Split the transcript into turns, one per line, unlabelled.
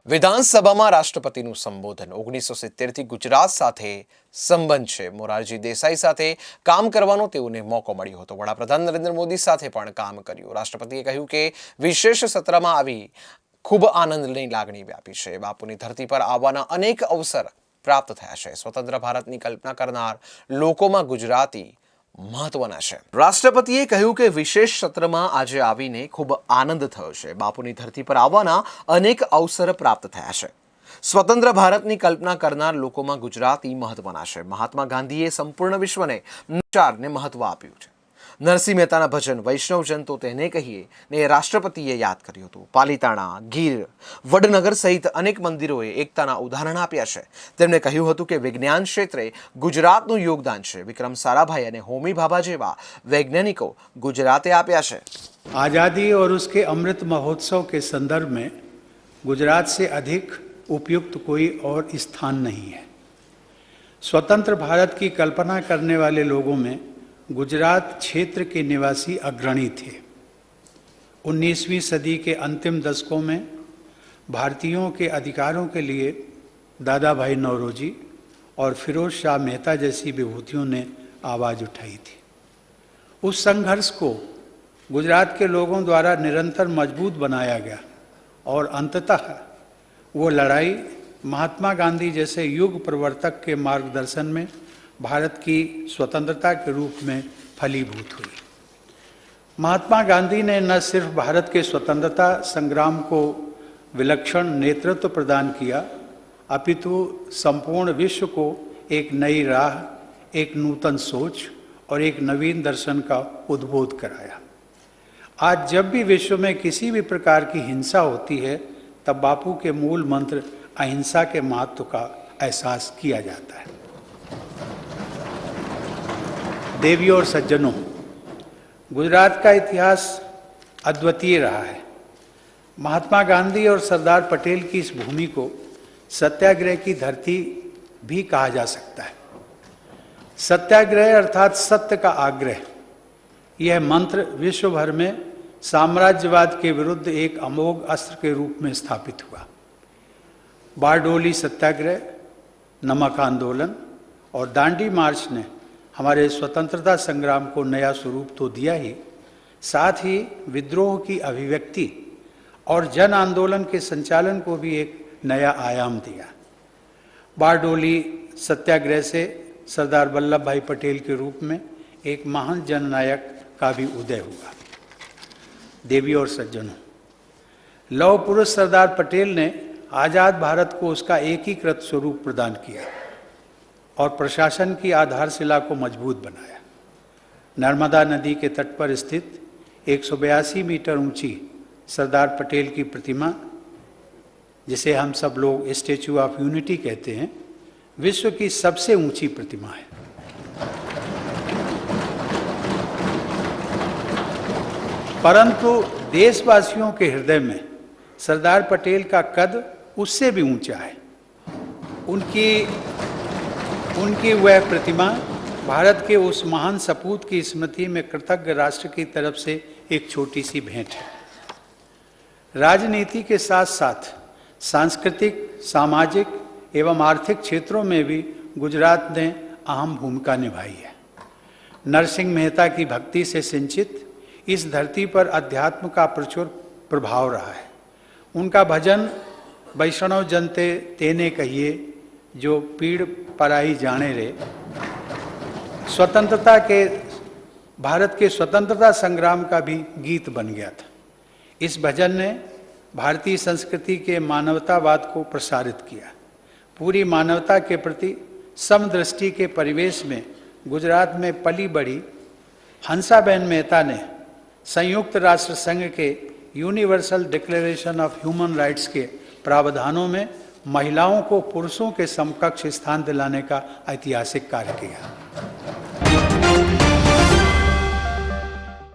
વિધાનસભામાં રાષ્ટ્રપતિનું સંબોધન 1970 થી ગુજરાત સાથે સંબંધ છે। મોરારજી દેસાઈ સાથે કામ કરવાનો તેઓને મોકો મળ્યો હતો। વડાપ્રધાન નરેન્દ્ર મોદી સાથે પણ કામ કર્યું। રાષ્ટ્રપતિએ કહ્યું કે વિશેષ સત્રમાં આવી ખૂબ આનંદની લાગણી વ્યાપી છે। બાપુની ધરતી પર આવવાના અનેક અવસર પ્રાપ્ત થયા છે। સ્વતંત્ર ભારતની કલ્પના કરનાર લોકોમાં ગુજરાતી મહત્વના છે। રાષ્ટ્રપતિએ કહ્યું કે વિશેષ સત્રમાં આજે આવીને ખૂબ આનંદ થયો છે। બાપુની ધરતી પર આવવાના અનેક અવસર પ્રાપ્ત થયા છે। સ્વતંત્ર ભારતની કલ્પના કરનાર લોકોમાં ગુજરાતી મહત્વના છે। મહાત્મા ગાંધીએ સંપૂર્ણ વિશ્વને વિચારને મહત્વ આપ્યું છે। નરસિંહ મહેતાના ભજન વૈષ્ણવજન તો તેને કહીએ ને રાષ્ટ્રપતિએ યાદ કર્યું હતું। પાલિતાણા, ગીર, વડનગર સહિત અનેક મંદિરોએ એકતાના ઉદાહરણ આપ્યા છે। તેમણે કહ્યું હતું કે વિજ્ઞાન ક્ષેત્રે ગુજરાતનું યોગદાન છે। વિક્રમ સારાભાઈ અને હોમી ભાભા જેવા વૈજ્ઞાનિકો ગુજરાતે આપ્યા છે।
आज़ादी और उसके अमृत महोत्सव के संदर्भ में गुजरात से अधिक उपयुक्त कोई और स्थान नहीं है। स्वतंत्र भारत की कल्पना करने वाले लोगों में गुजरात क्षेत्र के निवासी अग्रणी थे। 19वीं सदी के अंतिम दशकों में भारतीयों के अधिकारों के लिए दादा भाई नौरोजी और फिरोज शाह मेहता जैसी विभूतियों ने आवाज़ उठाई थी। उस संघर्ष को गुजरात के लोगों द्वारा निरंतर मजबूत बनाया गया और अंततः वो लड़ाई महात्मा गांधी जैसे युग प्रवर्तक के मार्गदर्शन में भारत की स्वतंत्रता के रूप में फलीभूत हुई। महात्मा गांधी ने न सिर्फ भारत के स्वतंत्रता संग्राम को विलक्षण नेतृत्व प्रदान किया, अपितु संपूर्ण विश्व को एक नई राह, एक नूतन सोच और एक नवीन दर्शन का उद्बोध कराया। आज जब भी विश्व में किसी भी प्रकार की हिंसा होती है, तब बापू के मूल मंत्र अहिंसा के महत्व का एहसास किया जाता है। देवियों और सज्जनों, गुजरात का इतिहास अद्वितीय रहा है। महात्मा गांधी और सरदार पटेल की इस भूमि को सत्याग्रह की धरती भी कहा जा सकता है। सत्याग्रह अर्थात सत्य का आग्रह, यह मंत्र विश्व भर में साम्राज्यवाद के विरुद्ध एक अमोघ अस्त्र के रूप में स्थापित हुआ। बारडोली सत्याग्रह, नमक आंदोलन और दांडी मार्च ने हमारे स्वतंत्रता संग्राम को नया स्वरूप तो दिया ही, साथ ही विद्रोह की अभिव्यक्ति और जन आंदोलन के संचालन को भी एक नया आयाम दिया। बारडोली सत्याग्रह से सरदार वल्लभ भाई पटेल के रूप में एक महान जननायक का भी उदय हुआ। देवी और सज्जनों, लौह पुरुष सरदार पटेल ने आज़ाद भारत को उसका एकीकृत स्वरूप प्रदान किया और प्रशासन की आधारशिला को मजबूत बनाया। नर्मदा नदी के तट पर स्थित 182 मीटर ऊंची सरदार पटेल की प्रतिमा, जिसे हम सब लोग स्टैच्यू ऑफ यूनिटी कहते हैं, विश्व की सबसे ऊंची प्रतिमा है। परंतु देशवासियों के हृदय में सरदार पटेल का कद उससे भी ऊंचा है। उनकी वह प्रतिमा भारत के उस महान सपूत की स्मृति में कृतज्ञ राष्ट्र की तरफ से एक छोटी सी भेंट है। राजनीति के साथ साथ सांस्कृतिक, सामाजिक एवं आर्थिक क्षेत्रों में भी गुजरात ने अहम भूमिका निभाई है। नरसिंह मेहता की भक्ति से सिंचित इस धरती पर अध्यात्म का प्रचुर प्रभाव रहा है। उनका भजन वैष्णव जनते तेने कहिए, जो पीड़ पराई जाने रे, भारत के स्वतंत्रता संग्राम का भी गीत बन गया था। इस भजन ने भारतीय संस्कृति के मानवतावाद को प्रसारित किया। पूरी मानवता के प्रति समदृष्टि के परिवेश में गुजरात में पली बढ़ी हंसाबेन मेहता ने संयुक्त राष्ट्र संघ के universal declaration of human rights के प्रावधानों में महिलाओं को पुरुषों के समकक्ष स्थान दिलाने का ऐतिहासिक कार्य किया।